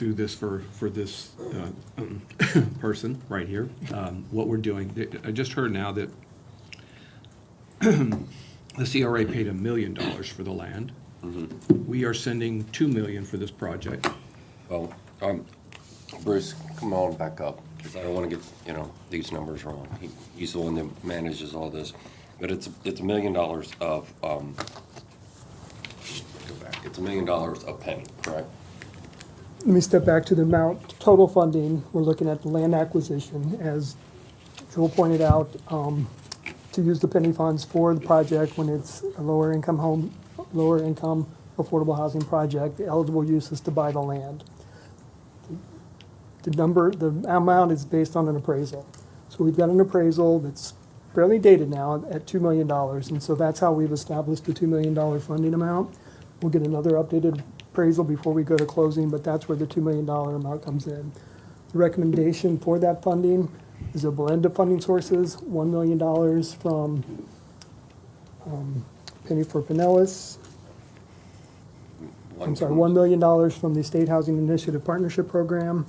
through this for this person right here, what we're doing. I just heard now that the CRA paid $1 million for the land. Mm-hmm. We are sending $2 million for this project. Well, Bruce, come on back up, because I don't want to get, these numbers wrong. He's the one that manages all this. But it's $1 million of, go back, it's $1 million of penny, correct? Let me step back to the amount, total funding. We're looking at the land acquisition, as Joel pointed out, to use the penny funds for the project when it's a lower income affordable housing project. The eligible use is to buy the land. The amount is based on an appraisal. So we've got an appraisal that's fairly dated now at $2 million, and so that's how we've established the $2 million funding amount. We'll get another updated appraisal before we go to closing, but that's where the $2 million amount comes in. The recommendation for that funding is a blend of funding sources, $1 million from Penny for Pinellas. $1 million from the State Housing Initiative Partnership Program,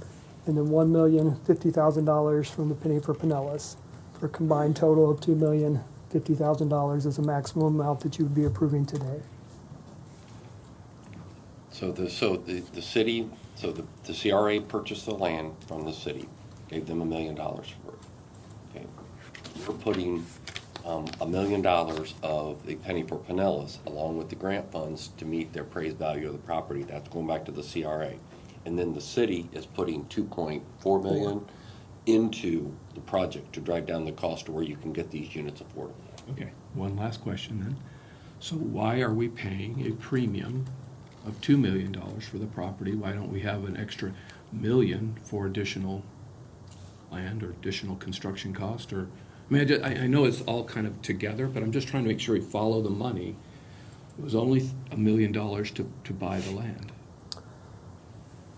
and then $1,050,000 from the Penny for Pinellas, for a combined total of $2,050,000 as a maximum amount that you would be approving today. So the city, the CRA purchased the land from the city, gave them $1 million for it. Okay, we're putting $1 million of the Penny for Pinellas along with the grant funds to meet their appraised value of the property. That's going back to the CRA, and then the city is putting $2.4 million into the project to drive down the cost to where you can get these units affordable. Okay, one last question then. So why are we paying a premium of $2 million for the property? Why don't we have an extra $1 million for additional land or additional construction cost? Or, I mean, I know it's all kind of together, but I'm just trying to make sure we follow the money. It was only $1 million to buy the land.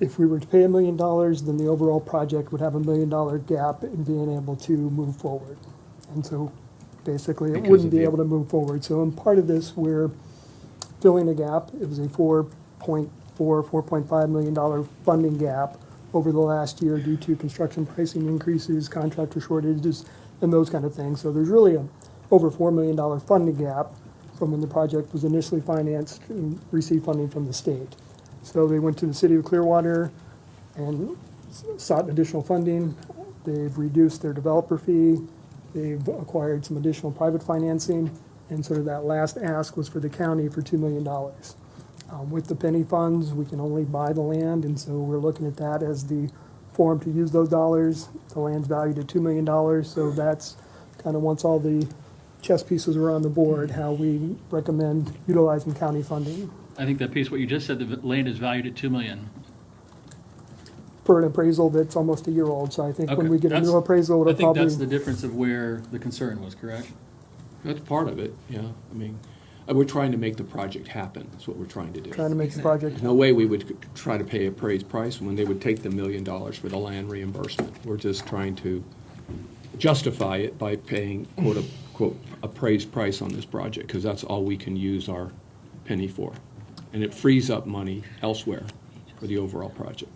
If we were to pay $1 million, then the overall project would have $1 million gap in being able to move forward. And so basically it wouldn't be able to move forward. So in part of this, we're filling a gap. It was a $4.5 million funding gap over the last year due to construction pricing increases, contractor shortages, and those kind of things. So there's really a over $4 million funding gap from when the project was initially financed and received funding from the state. So they went to the city of Clearwater and sought additional funding. They've reduced their developer fee. They've acquired some additional private financing. And sort of that last ask was for the county for $2 million. With the penny funds, we can only buy the land, and so we're looking at that as the forum to use those dollars. The land's valued at $2 million, so that's kind of, once all the chess pieces are on the board, how we recommend utilizing county funding. I think that piece, what you just said, the land is valued at $2 million. Per an appraisal that's almost a year old, so I think when Okay, we get a new that's- appraisal, I it'll think probably. that's the difference of where the concern was, correct? That's part of it, yeah. I mean, we're trying to make the project happen. That's what we're trying to do. Trying to make the project. There's no way we would try to pay appraised price when they would take the $1 million for the land reimbursement. We're just trying to justify it by paying quote unquote appraised price on this project, because that's all we can use our penny for. And it frees up money elsewhere for the overall project.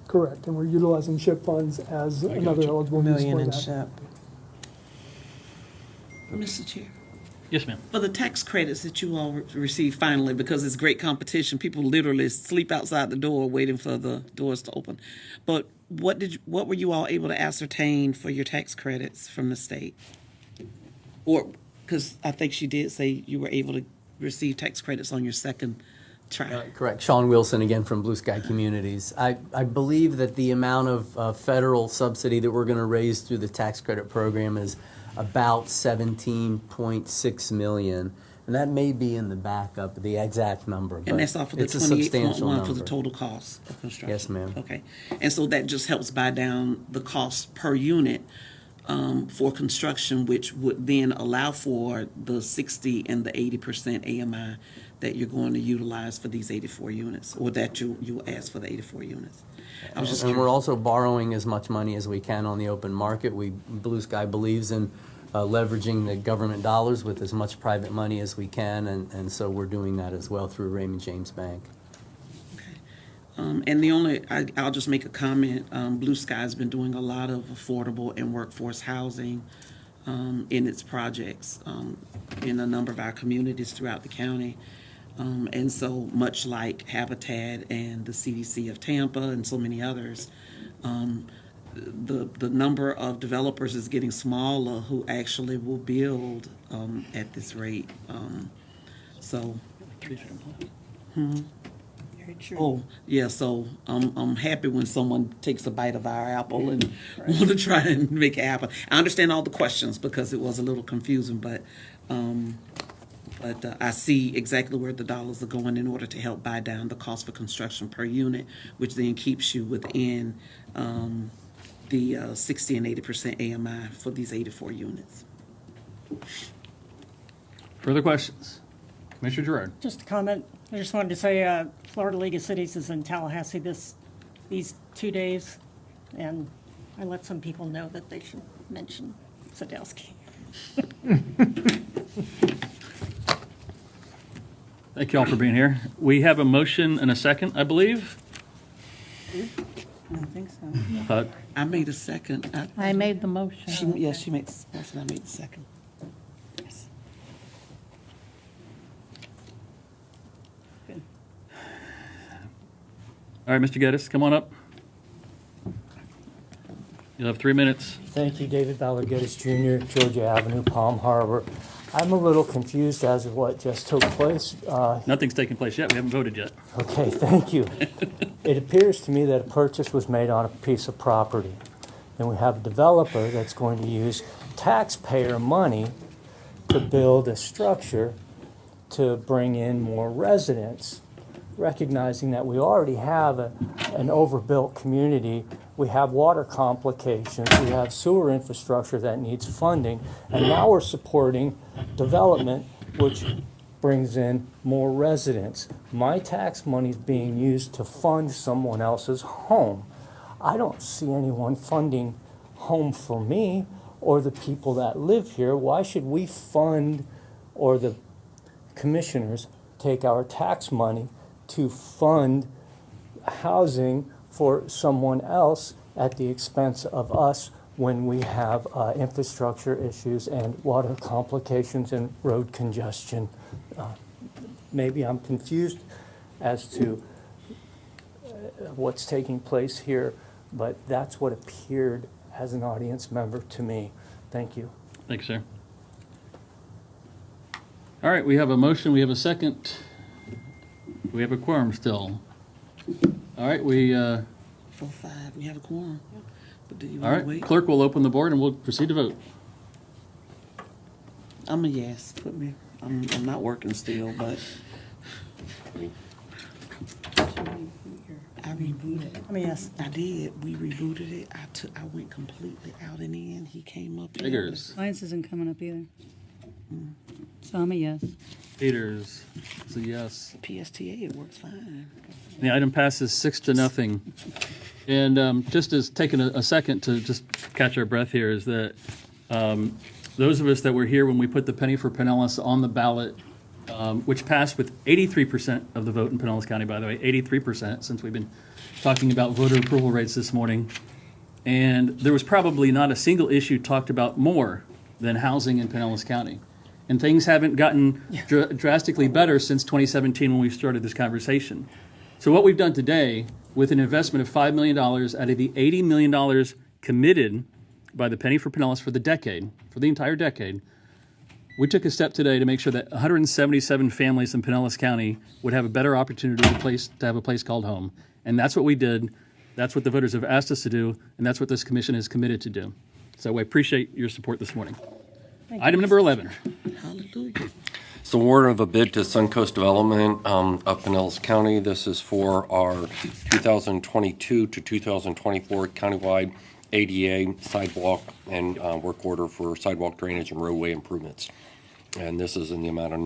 Correct, and we're utilizing SHIP funds as I another gotcha. eligible use Million for in that. SHIP. Mr. Chair, Yes, ma'am. for the tax credits that you all receive finally, because it's great competition, people literally sleep outside the door waiting for the doors to open. But what were you all able to ascertain for your tax credits from the state? Or, because I think she did say you were able to receive tax credits on your second try. Correct. Sean Wilson again from Blue Sky Communities. I believe that the amount of federal subsidy that we're going to raise through the tax credit program is about $17.6 million. And that may be in the backup, the exact number. And that's off of the it's a substantial 28.1 for the number. total cost of construction? Yes, ma'am. Okay. And so that just helps buy down the cost per unit for construction, which would then allow for the 60 and the 80% AMI that you're going to utilize for these 84 units, or that you'll ask for the 84 units. I was just And we're curious. also borrowing as much money as we can on the open market. Blue Sky believes in leveraging the government dollars with as much private money as we can, and so we're doing that as well through Raymond James Bank. Okay. And the only, I'll just make a comment, Blue Sky's been doing a lot of affordable and workforce housing in its projects in a number of our communities throughout the county. And so much like Habitat and the CDC of Tampa and so many others, the number of developers is getting smaller who actually will build at this rate. So, oh, yeah, so I'm happy when someone takes a bite of our apple and want to try and make it happen. I understand all the questions because it was a little confusing, but I see exactly where the dollars are going in order to help buy down the cost for construction per unit, which then keeps you within the 60 and 80% AMI for these 84 units. Further questions? Commissioner Gerard? Just a comment. I just wanted to say Florida League of Cities is in Tallahassee these 2 days, and I let some people know that they should mention Sadowski. Thank you all for being here. We have a motion and a second, I believe. I don't think so. I made a second. I made the motion. Yes, she made the motion. I made the second. Yes. All right, Mr. Geddes, come on up. You'll have 3 minutes. Thank you, David Ballard Geddes Jr., Georgia Avenue, Palm Harbor. I'm a little confused as to what just took place. Nothing's taken place yet. We haven't voted yet. Okay, thank you. It appears to me that a purchase was made on a piece of property. And we have a developer that's going to use taxpayer money to build a structure to bring in more residents, recognizing that we already have an overbuilt community. We have water complications, we have sewer infrastructure that needs funding, and now we're supporting development which brings in more residents. My tax money is being used to fund someone else's home. I don't see anyone funding home for me or the people that live here. Why should we fund, or the commissioners take our tax money to fund housing for someone else at the expense of us when we have infrastructure issues and water complications and road congestion? Maybe I'm confused as to what's taking place here, but that's what appeared as an audience member to me. Thank you. Thank you, sir. All right, we have a motion, we have a second. We have a quorum still. All right, 4-5. We have a quorum. But do you all want right, to wait? clerk will open the board and we'll proceed to vote. I'm a yes. Put me. I'm not working still, but I rebooted. I mean, yes. I did. We rebooted it. I went completely out and in. He came up. in. Figures. Mine isn't coming up either. So I'm a yes. Peters is a yes. PSTA. It works fine. The item passes 6-0. And just as taking a second to just catch our breath here is that those of us that were here when we put the penny for Pinellas on the ballot, which passed with 83% of the vote in Pinellas County, by the way, 83%, since we've been talking about voter approval rates this morning. And there was probably not a single issue talked about more than housing in Pinellas County. And things haven't gotten drastically better since 2017 when we started this conversation. So what we've done today, with an investment of $5 million out of the $80 million committed by the Penny for Pinellas for the decade, for the entire decade, we took a step today to make sure that 177 families in Pinellas County would have a better opportunity to have a place called home. And that's what we did. That's what the voters have asked us to do, and that's what this commission is committed to do. So I appreciate your support this morning. Item number 11. Hallelujah. It's the award of a bid to Suncoast Development of Pinellas County. This is for our 2022 to 2024 countywide ADA sidewalk and work order for sidewalk drainage and roadway improvements. And this is in the amount of